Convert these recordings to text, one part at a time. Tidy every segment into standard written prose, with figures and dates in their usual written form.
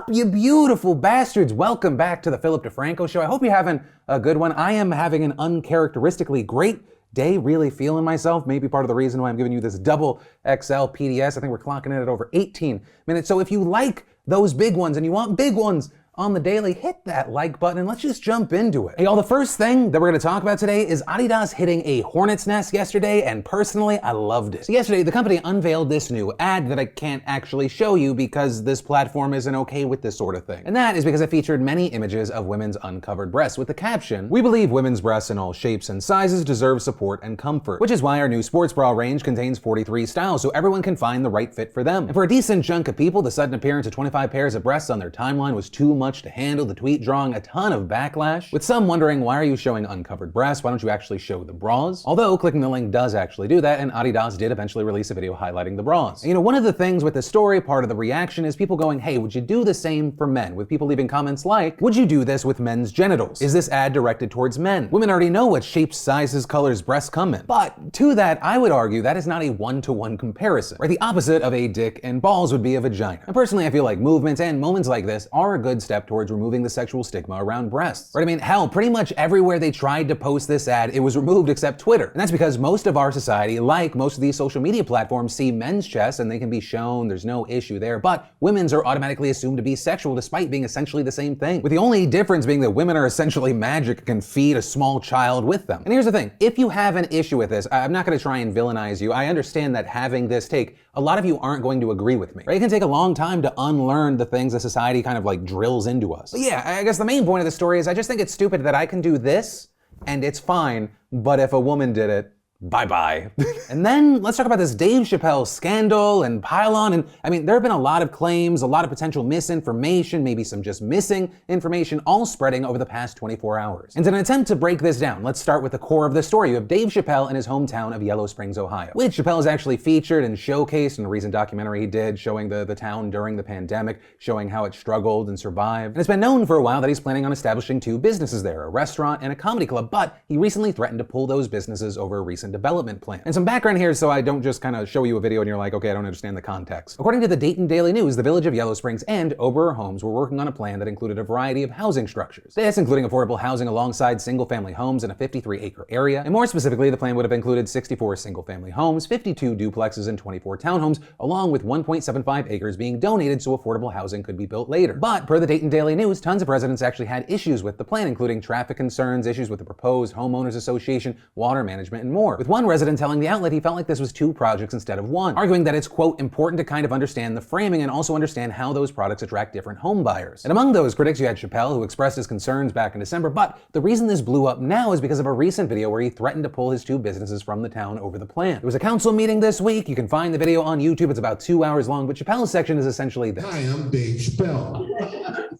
up, you beautiful bastards? Welcome back to the Philip DeFranco Show. I hope you're having a good one. I am having an uncharacteristically great day, really feeling myself. Maybe part of the reason why I'm giving you this double XL PDS. I think we're clocking in at over 18 minutes. So if you like those big ones and you want big ones on the daily, hit that like button and let's just jump into it. Hey, y'all, the first thing that we're gonna talk about today is Adidas hitting a hornet's nest yesterday, and personally, I loved it. So yesterday, the company unveiled this new ad that I can't actually show you because this platform isn't okay with this sort of thing. And that is because it featured many images of women's uncovered breasts with the caption, "We believe women's breasts in all shapes and sizes deserve support and comfort," which is why our new sports bra range contains 43 styles so everyone can find the right fit for them. And for a decent chunk of people, the sudden appearance of 25 pairs of breasts on their timeline was too much to handle, the tweet drawing a ton of backlash, with some wondering, why are you showing uncovered breasts? Why don't you actually show the bras? Although clicking the link does actually do that, and Adidas did eventually release a video highlighting the bras. And you know, one of the things with the story, part of the reaction, is people going, hey, would you do the same for men? With people leaving comments like, would you do this with men's genitals? Is this ad directed towards men? Women already know what shapes, sizes, colors breasts come in. But to that, I would argue that is not a one-to-one comparison, right? The opposite of a dick and balls would be a vagina. And personally, I feel like movements and moments like this are a good step towards removing the sexual stigma around breasts. Right? I mean, hell, pretty much everywhere they tried to post this ad, it was removed except Twitter. And that's because most of our society, like most of these social media platforms, see men's chests and they can be shown, there's no issue there, but women's are automatically assumed to be sexual despite being essentially the same thing. With the only difference being that women are essentially magic and can feed a small child with them. And here's the thing, if you have an issue with this, I'm not gonna try and villainize you. I understand that having this take, a lot of you aren't going to agree with me. Right? It can take a long time to unlearn the things that society kind of like drills into us. But yeah, I guess the main point of the story is I just think it's stupid that I can do this and it's fine, but if a woman did it, bye-bye. And then let's talk about this Dave Chappelle scandal and pylon. And I mean, there have been a lot of claims, a lot of potential misinformation, maybe some just missing information, all spreading over the past 24 hours. And in an attempt to break this down, let's start with the core of the story. You have Dave Chappelle in his hometown of Yellow Springs, Ohio, which Chappelle is actually featured and showcased in a recent documentary he did showing the town during the pandemic, showing how it struggled and survived. And it's been known for a while that he's planning on establishing two businesses there, a restaurant and a comedy club, but he recently threatened to pull those businesses over a recent development plan. And some background here so I don't just kind of show you a video and you're like, okay, I don't understand the context. According to the Dayton Daily News, the village of Yellow Springs and Oberer Homes were working on a plan that included a variety of housing structures. This including affordable housing alongside single-family homes in a 53-acre area. And more specifically, the plan would have included 64 single-family homes, 52 duplexes, and 24 townhomes, along with 1.75 acres being donated so affordable housing could be built later. But per the Dayton Daily News, tons of residents actually had issues with the plan, including traffic concerns, issues with the proposed homeowners association, water management, and more. With one resident telling the outlet he felt like this was two projects instead of one, arguing that it's, quote, important to kind of understand the framing and also understand how those products attract different home buyers. And among those critics, you had Chappelle, who expressed his concerns back in December, but the reason this blew up now is because of a recent video where he threatened to pull his two businesses from the town over the plan. There was a council meeting this week. You can find the video on YouTube. It's about 2 hours long, but Chappelle's section is essentially this. Hi, I'm Dave Chappelle.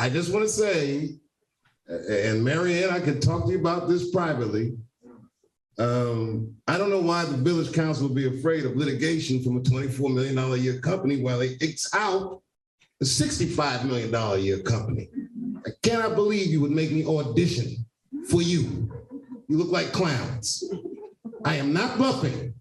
I just want to say, and Marianne, I can talk to you about this privately. I don't know why the village council would be afraid of litigation from a $24 million a year company while they X out a $65 million a year company. I cannot believe you would make me audition for you. You look like clowns. I am not bluffing.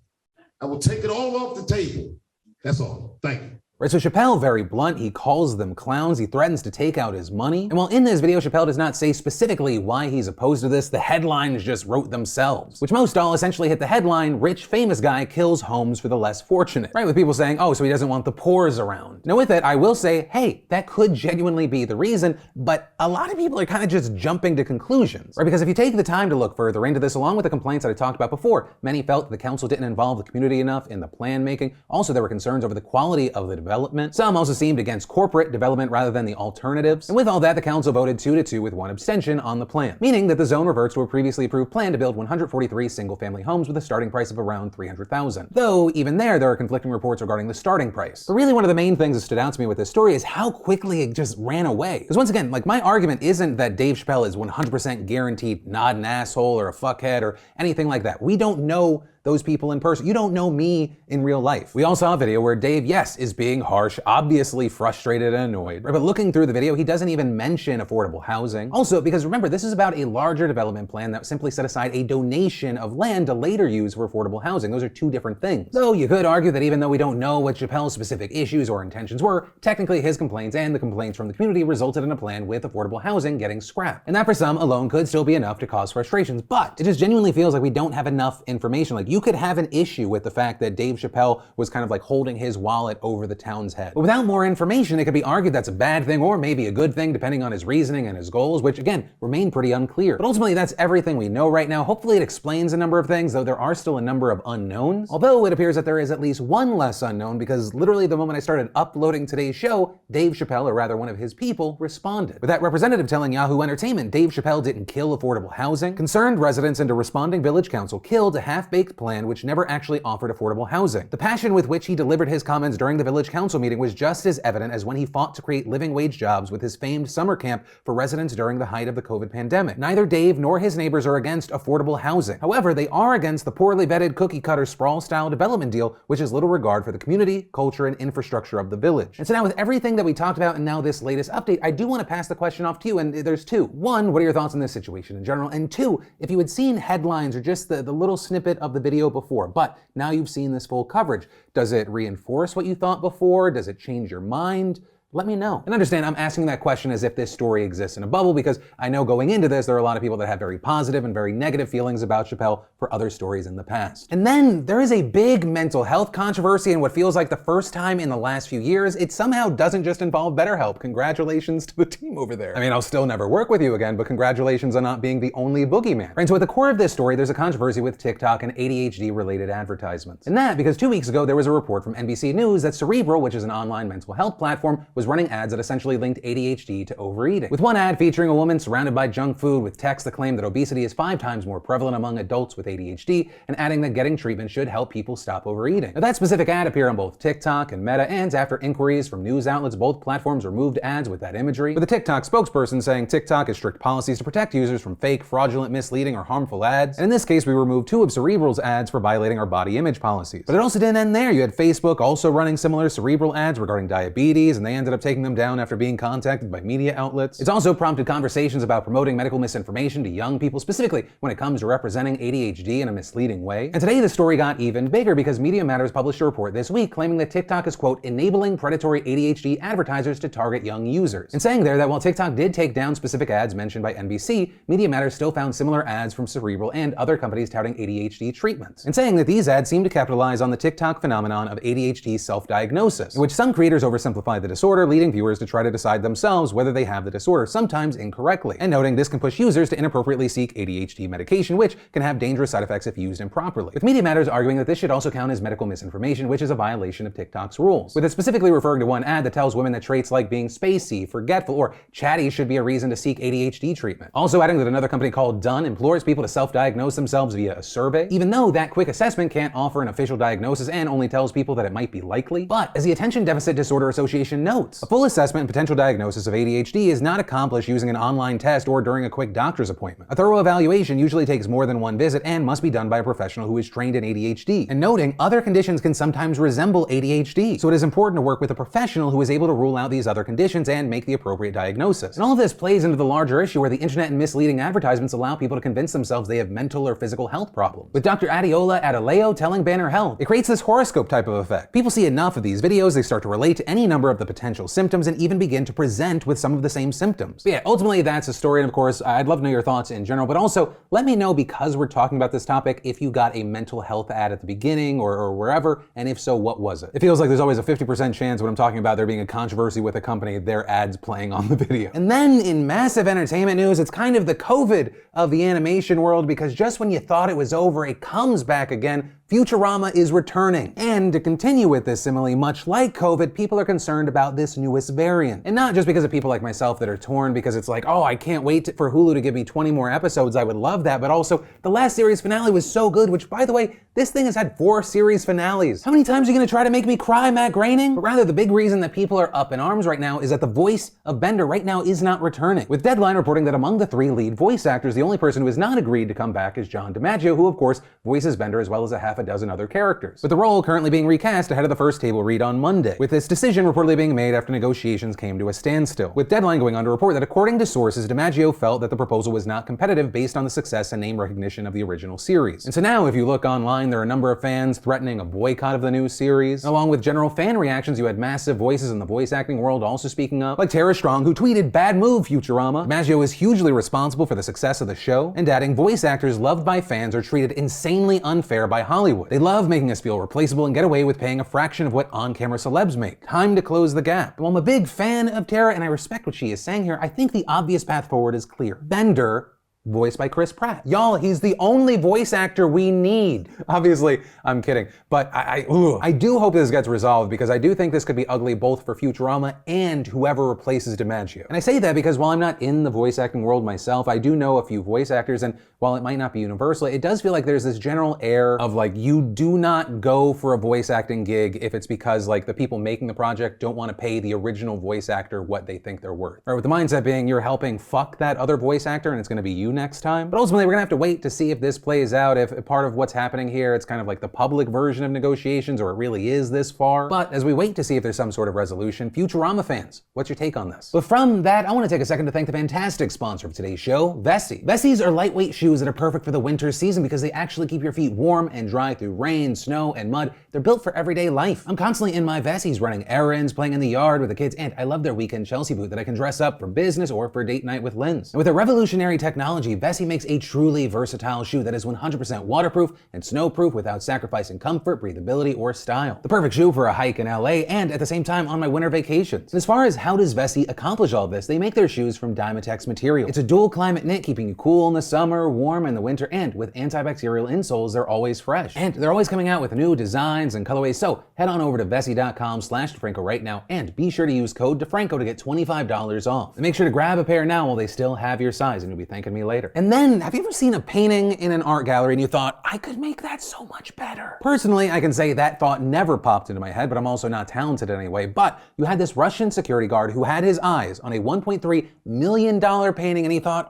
I will take it all off the table. That's all. Thank you. Right, so Chappelle, very blunt, he calls them clowns, he threatens to take out his money. And while in this video, Chappelle does not say specifically why he's opposed to this, the headlines just wrote themselves. Which most all essentially hit the headline, rich famous guy kills homes for the less fortunate. Right, with people saying, oh, so he doesn't want the poors around. Now with it, I will say, hey, that could genuinely be the reason, but a lot of people are kind of just jumping to conclusions. Right, because if you take the time to look further into this, along with the complaints that I talked about before, many felt the council didn't involve the community enough in the plan making. Also, there were concerns over the quality of the development. Some also seemed against corporate development rather than the alternatives. And with all that, the council voted 2-2 with one abstention on the plan, meaning that the zone reverts to a previously approved plan to build 143 single-family homes with a starting price of around $300,000. Though even there are conflicting reports regarding the starting price. But really one of the main things that stood out to me with this story is how quickly it just ran away. Because once again, like, my argument isn't that Dave Chappelle is 100% guaranteed not an asshole or a fuckhead or anything like that. We don't know the those people in person. You don't know me in real life. We all saw a video where Dave, yes, is being harsh, obviously frustrated and annoyed. But looking through the video, he doesn't even mention affordable housing. Also, because remember, this is about a larger development plan that simply set aside a donation of land to later use for affordable housing. Those are two different things. So you could argue that even though we don't know what Chappelle's specific issues or intentions were, technically his complaints and the complaints from the community resulted in a plan with affordable housing getting scrapped. And that for some alone could still be enough to cause frustrations, but it just genuinely feels like we don't have enough information. Like, you could have an issue with the fact that Dave Chappelle was kind of like holding his wallet over the town's head. But without more information, it could be argued that's a bad thing or maybe a good thing depending on his reasoning and his goals, which again, remain pretty unclear. But ultimately, that's everything we know right now. Hopefully it explains a number of things, though there are still a number of unknowns. Although it appears that there is at least one less unknown, because literally the moment I started uploading today's show, Dave Chappelle, or rather one of his people, responded. With that representative telling Yahoo Entertainment Dave Chappelle didn't kill affordable housing, concerned residents and a responding village council killed a half-baked plan which never actually offered affordable housing. The passion with which he delivered his comments during the village council meeting was just as evident as when he fought to create living wage jobs with his famed summer camp for residents during the height of the COVID pandemic. Neither Dave nor his neighbors are against affordable housing. However, they are against the poorly vetted cookie-cutter sprawl-style development deal, which has little regard for the community, culture, and infrastructure of the village. And so now, with everything that we talked about and now this latest update, I do want to pass the question off to you, and there's two. One, what are your thoughts on this situation in general? And two, if you had seen headlines or just the little snippet of the video before, but now you've seen this full coverage, does it reinforce what you thought before? Does it change your mind? Let me know. And understand, I'm asking that question as if this story exists in a bubble, because I know going into this, there are a lot of people that have very positive and very negative feelings about Chappelle for other stories in the past. And then there is a big mental health controversy, and what feels like the first time in the last few years, it somehow doesn't just involve BetterHelp. Congratulations to the team over there. I mean, I'll still never work with you again, but congratulations on not being the only boogeyman. Right, so at the core of this story, there's a controversy with TikTok and ADHD-related advertisements. And that because 2 weeks ago, there was a report from NBC News that Cerebral, which is an online mental health platform, was running ads that essentially linked ADHD to overeating. With one ad featuring a woman surrounded by junk food with text that claimed that obesity is 5 times more prevalent among adults with ADHD, and adding that getting treatment should help people stop overeating. Now, that specific ad appeared on both TikTok and Meta, and after inquiries from news outlets, both platforms removed ads with that imagery, with a TikTok spokesperson saying TikTok has strict policies to protect users from fake, fraudulent, misleading, or harmful ads. And in this case, we removed 2 of Cerebral's ads for violating our body image policies. But it also didn't end there. You had Facebook also running similar Cerebral ads regarding diabetes, and they ended up taking them down after being contacted by media outlets. It's also prompted conversations about promoting medical misinformation to young people, specifically when it comes to representing ADHD in a misleading way. And today the story got even bigger because Media Matters published a report this week claiming that TikTok is, quote, enabling predatory ADHD advertisers to target young users. And saying there that while TikTok did take down specific ads mentioned by NBC, Media Matters still found similar ads from Cerebral and other companies touting ADHD treatments. And saying that these ads seem to capitalize on the TikTok phenomenon of ADHD self-diagnosis, in which some creators oversimplify the disorder, leading viewers to try to decide themselves whether they have the disorder, sometimes incorrectly, and noting this can push users to inappropriately seek ADHD medication, which can have dangerous side effects if used improperly. With Media Matters arguing that this should also count as medical misinformation, which is a violation of TikTok's rules, with it specifically referring to one ad that tells women that traits like being spacey, forgetful, or chatty should be a reason to seek ADHD treatment. Also adding that another company called Done implores people to self-diagnose themselves via a survey, even though that quick assessment can't offer an official diagnosis and only tells people that it might be likely. But as the Attention Deficit Disorder Association notes, a full assessment and potential diagnosis of ADHD is not accomplished using an online test or during a quick doctor's appointment. A thorough evaluation usually takes more than one visit and must be done by a professional who is trained in ADHD. And noting, other conditions can sometimes resemble ADHD, so it is important to work with a professional who is able to rule out these other conditions and make the appropriate diagnosis. And all of this plays into the larger issue where the internet and misleading advertisements allow people to convince themselves they have mental or physical health problems. With Dr. Adiola Adeleo telling Banner Health, it creates this horoscope type of effect. People see enough of these videos, they start to relate to any number of the potential symptoms and even begin to present with some of the same symptoms. But yeah, ultimately that's a story, and of course, I'd love to know your thoughts in general, but also let me know, because we're talking about this topic, if you got a mental health ad at the beginning or wherever, and if so, what was it? It feels like there's always a 50% chance when I'm talking about there being a controversy with a company, their ads playing on the video. And then in massive entertainment news, it's kind of the COVID of the animation world, because just when you thought it was over, it comes back again. Futurama is returning. And to continue with this simile, much like COVID, people are concerned about this newest variant. And not just because of people like myself that are torn because it's like, oh, I can't wait for Hulu to give me 20 more episodes, I would love that, but also the last series finale was so good, which by the way, This thing has had 4 series finales. How many times are you gonna try to make me cry, Matt Groening? But rather, the big reason that people are up in arms right now is that the voice of Bender right now is not returning. With Deadline reporting that among the 3 lead voice actors, the only person who has not agreed to come back is John DiMaggio, who of course voices Bender as well as a half a dozen other characters. With the role currently being recast ahead of the first table read on Monday, with this decision reportedly being made after negotiations came to a standstill. With Deadline going on to report that according to sources, DiMaggio felt that the proposal was not competitive based on the success and name recognition of the original series. And so now if you look online, there are a number of fans threatening a boycott of the new series. Along with general fan reactions, you had massive voices in the voice acting world also speaking up, like Tara Strong, who tweeted, "Bad move, Futurama." DiMaggio is hugely responsible for the success of the show, and adding, "Voice actors loved by fans are treated insanely unfair by Hollywood. They love making us feel replaceable and get away with paying a fraction of what on-camera celebs make. Time to close the gap." And while I'm a big fan of Tara and I respect what she is saying here, I think the obvious path forward is clear. Bender, voiced by Chris Pratt. Y'all, he's the only voice actor we need. Obviously, I'm kidding, but I do hope this gets resolved because I do think this could be ugly both for Futurama and whoever replaces DiMaggio. And I say that because while I'm not in the voice acting world myself, I do know a few voice actors, and while it might not be universal, it does feel like there's this general air of like, you do not go for a voice acting gig if it's because like the people making the project don't want to pay the original voice actor what they think they're worth. Or with the mindset being you're helping fuck that other voice actor and it's gonna be you next time. But ultimately, we're gonna have to wait to see if this plays out, if part of what's happening here, it's kind of like the public version of negotiations, or it really is this far. But as we wait to see if there's some sort of resolution, Futurama fans, what's your take on this? But from that, I wanna take a second to thank the fantastic sponsor of today's show, Vessi. Vessi's are lightweight shoes that are perfect for the winter season because they actually keep your feet warm and dry through rain, snow, and mud. They're built for everyday life. I'm constantly in my Vessis running errands, playing in the yard with the kids, and I love their weekend Chelsea boot that I can dress up for business or for date night with Linz. And with their revolutionary technology, Vessi makes a truly versatile shoe that is 100% waterproof and snowproof without sacrificing comfort, breathability, or style. The perfect shoe for a hike in LA and at the same time on my winter vacations. And as far as how does Vessi accomplish all this, they make their shoes from Dymatex material. It's a dual climate knit, keeping you cool in the summer, warm in the winter, and with antibacterial insoles, they're always fresh. And they're always coming out with new designs and colorways, so head on over to vessi.com/DeFranco right now and be sure to use code DeFranco to get $25 off. And make sure to grab a pair now while they still have your size, and you'll be thanking me later. And then, have you ever seen a painting in an art gallery and you thought, I could make that so much better? Personally, I can say that thought never popped into my head, but I'm also not talented anyway. But you had this Russian security guard who had his eyes on a $1.3 million painting and he thought,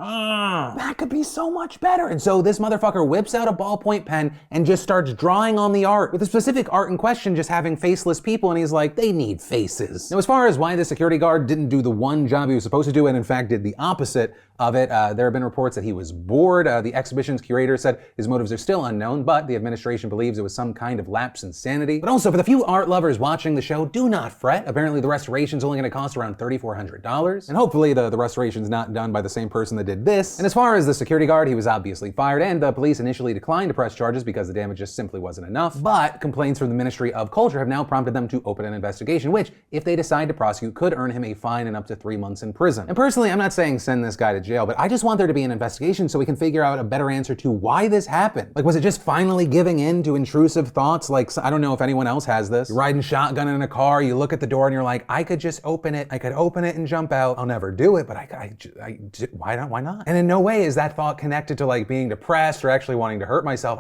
that could be so much better. And so this motherfucker whips out a ballpoint pen and just starts drawing on the art, with the specific art in question just having faceless people, and he's like, they need faces. Now, as far as why the security guard didn't do the one job he was supposed to do and in fact did the opposite of it, there have been reports that he was bored. The exhibition's curator said his motives are still unknown, but the administration believes it was some kind of lapse in sanity. But also, for the few art lovers watching the show, do not fret. Apparently the restoration's only gonna cost around $3,400, and hopefully the restoration's not done by the same person that did this. And as far as the security guard, he was obviously fired, and the police initially declined to press charges because the damage just simply wasn't enough. But complaints from the Ministry of Culture have now prompted them to open an investigation, which, if they decide to prosecute, could earn him a fine and up to 3 months in prison. And personally, I'm not saying send this guy to jail, but I just want there to be an investigation so we can figure out a better answer to why this happened. Like, was it just finally giving in to intrusive thoughts? Like, I don't know if anyone else has this. You're riding shotgun in a car, you look at the door and you're like, I could just open it. I could open it and jump out. I'll never do it, but why not? Why not? And in no way is that thought connected to like being depressed or actually wanting to hurt myself.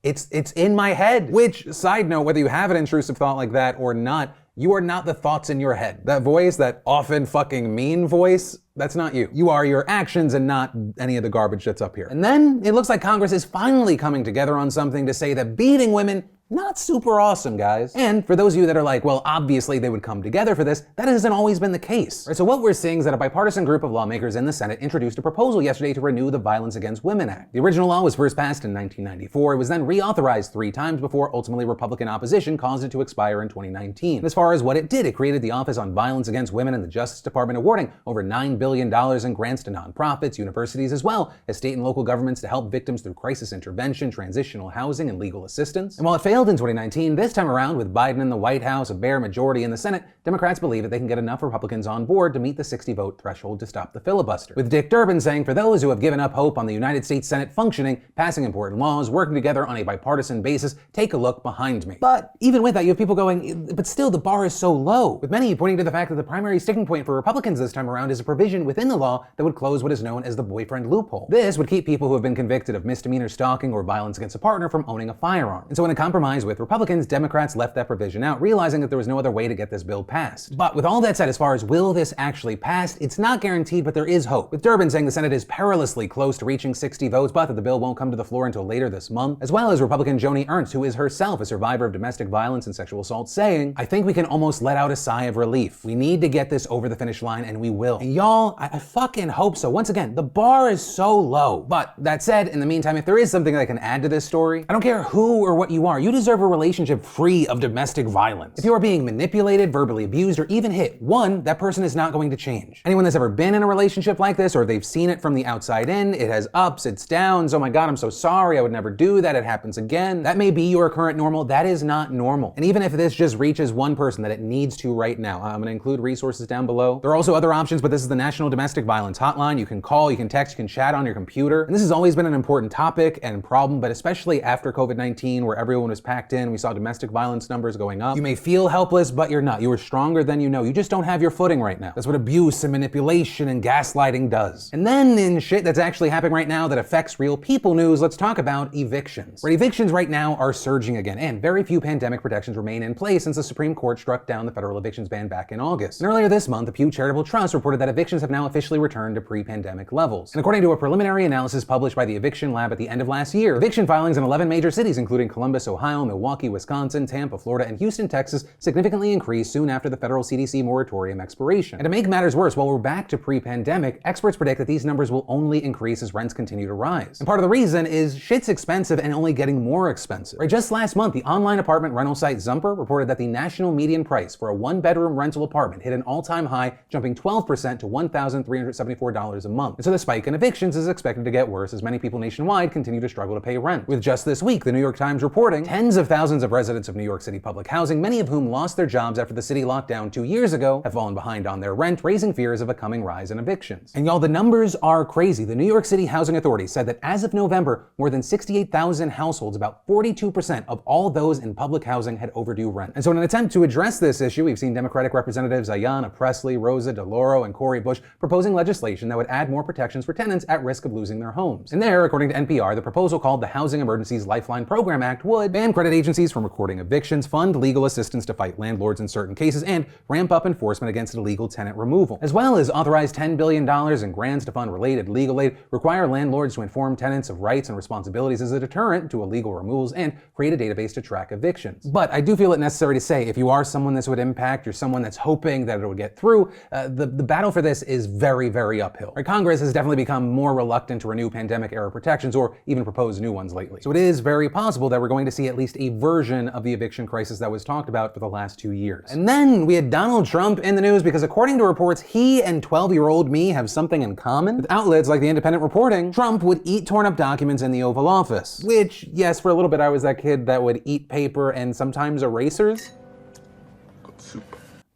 It's in my head. Which, side note, whether you have an intrusive thought like that or not, you are not the thoughts in your head. That voice, that often fucking mean voice, that's not you. You are your actions and not any of the garbage that's up here. And then it looks like Congress is finally coming together on something to say that beating women, not super awesome, guys. And for those of you that are like, well, obviously they would come together for this, that hasn't always been the case. Right, so what we're seeing is that a bipartisan group of lawmakers in the Senate introduced a proposal yesterday to renew the Violence Against Women Act. The original law was first passed in 1994. It was then reauthorized 3 times before ultimately Republican opposition caused it to expire in 2019. And as far as what it did, it created the Office on Violence Against Women in the Justice Department, awarding over $9 billion in grants to nonprofits, universities, as well as state and local governments to help victims through crisis intervention, transitional housing, and legal assistance. And while it failed failed in 2019, this time around, with Biden in the White House, a bare majority in the Senate, Democrats believe that they can get enough Republicans on board to meet the 60-vote threshold to stop the filibuster. With Dick Durbin saying, for those who have given up hope on the United States Senate functioning, passing important laws, working together on a bipartisan basis, take a look behind me. But even with that, you have people going, but still the bar is so low, with many pointing to the fact that the primary sticking point for Republicans this time around is a provision within the law that would close what is known as the boyfriend loophole. This would keep people who have been convicted of misdemeanor stalking or violence against a partner from owning a firearm. And so in a compromise with Republicans, Democrats left that provision out, realizing that there was no other way to get this bill passed. But with all that said, as far as will this actually pass, it's not guaranteed, but there is hope. With Durbin saying the Senate is perilously close to reaching 60 votes, but that the bill won't come to the floor until later this month, as well as Republican Joni Ernst, who is herself a survivor of domestic violence and sexual assault, saying, I think we can almost let out a sigh of relief. We need to get this over the finish line, and we will. And y'all, I fucking hope so. Once again, the bar is so low. But that said, in the meantime, if there is something that I can add to this story, I don't care who or what you are, you deserve a relationship free of domestic violence. If you are being manipulated, verbally abused, or even hit, one, that person is not going to change. Anyone that's ever been in a relationship like this, or they've seen it from the outside in, it has ups, it's downs, oh my God, I'm so sorry, I would never do that, it happens again. That may be your current normal, that is not normal. And even if this just reaches one person that it needs to right now, I'm gonna include resources down below. There are also other options, but this is the National Domestic Violence Hotline. You can call, you can text, you can chat on your computer. And this has always been an important topic and problem, but especially after COVID-19, where everyone was packed in, we saw domestic violence numbers going up. You may feel helpless, but you're not. You are stronger than you know. You just don't have your footing right now. That's what abuse and manipulation and gaslighting does. And then in shit that's actually happening right now that affects real people news, let's talk about evictions. Right, evictions right now are surging again, and very few pandemic protections remain in place since the Supreme Court struck down the federal evictions ban back in August. And earlier this month, the Pew Charitable Trust reported that evictions have now officially returned to pre-pandemic levels. And according to a preliminary analysis published by the Eviction Lab at the end of last year, eviction filings in 11 major cities, including Columbus, Ohio, Milwaukee, Wisconsin, Tampa, Florida, and Houston, Texas, significantly increased soon after the federal CDC moratorium expiration. And to make matters worse, while we're back to pre-pandemic, experts predict that these numbers will only increase as rents continue to rise. And part of the reason is shit's expensive and only getting more expensive. Right, just last month, the online apartment rental site Zumper reported that the national median price for a one-bedroom rental apartment hit an all-time high, jumping 12% to $1,374 a month. And so the spike in evictions is expected to get worse as many people nationwide continue to struggle to pay rent. With just this week, the New York Times reporting tens of thousands of residents of New York City public housing, many of whom lost their jobs after the city locked down 2 years ago, have fallen behind on their rent, raising fears of a coming rise in evictions. And y'all, the numbers are crazy. The New York City Housing Authority said that as of November, more than 68,000 households, about 42% of all those in public housing, had overdue rent. And so in an attempt to address this issue, we've seen Democratic Representatives Ayanna Pressley, Rosa DeLauro, and Cori Bush proposing legislation that would add more protections for tenants at risk of losing their homes. And there, according to NPR, the proposal called the Housing Emergencies Lifeline Program Act would ban credit agencies from recording evictions, fund legal assistance to fight landlords in certain cases, and ramp up enforcement against illegal tenant removal, as well as authorize $10 billion in grants to fund related legal aid, require landlords to inform tenants of rights and responsibilities as a deterrent to illegal removals, and create a database to track evictions. But I do feel it necessary to say, if you are someone this would impact, you're someone that's hoping that it would get through, the battle for this is very, very uphill. Right, Congress has definitely become more reluctant to renew pandemic-era protections or even propose new ones lately. So it is very possible that we're going to see at least a version of the eviction crisis that was talked about for the last 2 years. And then we had Donald Trump in the news because according to reports, he and 12-year-old me have something in common. With outlets like The Independent reporting, Trump would eat torn up documents in the Oval Office. Which, yes, for a little bit I was that kid that would eat paper and sometimes erasers.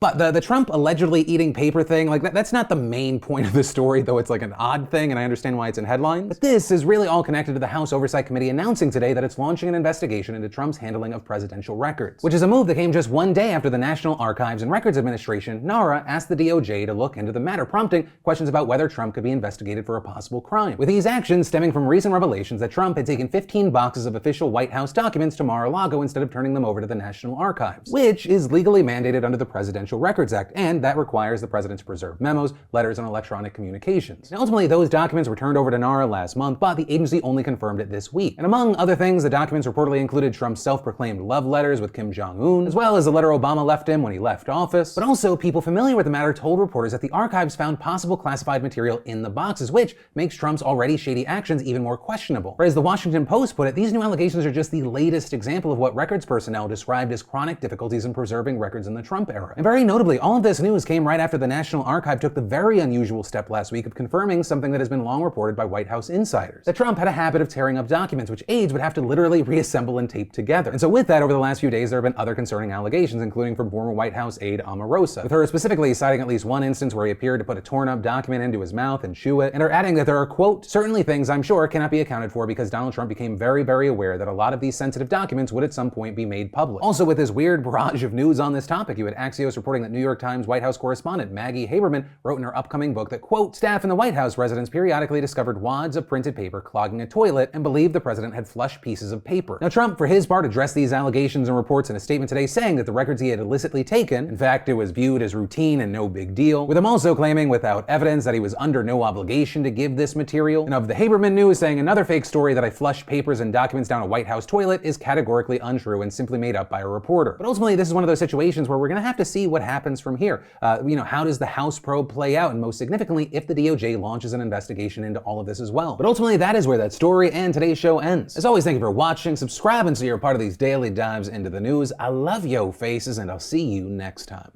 But the Trump allegedly eating paper thing, like that's not the main point of the story, though it's like an odd thing and I understand why it's in headlines. But this is really all connected to the House Oversight Committee announcing today that it's launching an investigation into Trump's handling of presidential records, which is a move that came just one day after the National Archives and Records Administration, NARA, asked the DOJ to look into the matter, prompting questions about whether Trump could be investigated for a possible crime. With these actions stemming from recent revelations that Trump had taken 15 boxes of official White House documents to Mar-a-Lago instead of turning them over to the National Archives, which is legally mandated under the Presidential Records Act, and that requires the president to preserve memos, letters, and electronic communications. And ultimately, those documents were turned over to NARA last month, but the agency only confirmed it this week. And among other things, the documents reportedly included Trump's self-proclaimed love letters with Kim Jong-un, as well as the letter Obama left him when he left office. But also, people familiar with the matter told reporters that the archives found possible classified material in the boxes, which makes Trump's already shady actions even more questionable. Or as the Washington Post put it, these new allegations are just the latest example of what records personnel described as chronic difficulties in preserving records in the Trump era. And very very notably, all of this news came right after the National Archive took the very unusual step last week of confirming something that has been long reported by White House insiders, that Trump had a habit of tearing up documents, which aides would have to literally reassemble and tape together. And so with that, over the last few days, there have been other concerning allegations, including from former White House aide Omarosa, with her specifically citing at least one instance where he appeared to put a torn up document into his mouth and chew it, and her adding that there are, quote, certainly things I'm sure cannot be accounted for because Donald Trump became very, very aware that a lot of these sensitive documents would at some point be made public. Also, with this weird barrage of news on this topic, you had Axios reporting that New York Times White House correspondent Maggie Haberman wrote in her upcoming book that, quote, staff in the White House residence periodically discovered wads of printed paper clogging a toilet and believed the president had flushed pieces of paper. Now, Trump, for his part, addressed these allegations and reports in a statement today saying that the records he had illicitly taken, in fact, it was viewed as routine and no big deal, with him also claiming without evidence that he was under no obligation to give this material. And of the Haberman news saying another fake story that I flushed papers and documents down a White House toilet is categorically untrue and simply made up by a reporter. But ultimately, this is one of those situations where we're going to have to see what happens from here. How does the House probe play out? And most significantly, if the DOJ launches an investigation into all of this as well. But ultimately, that is where that story and today's show ends. As always, thank you for watching, subscribing so you're a part of these daily dives into the news. I love yo faces, and I'll see you next time.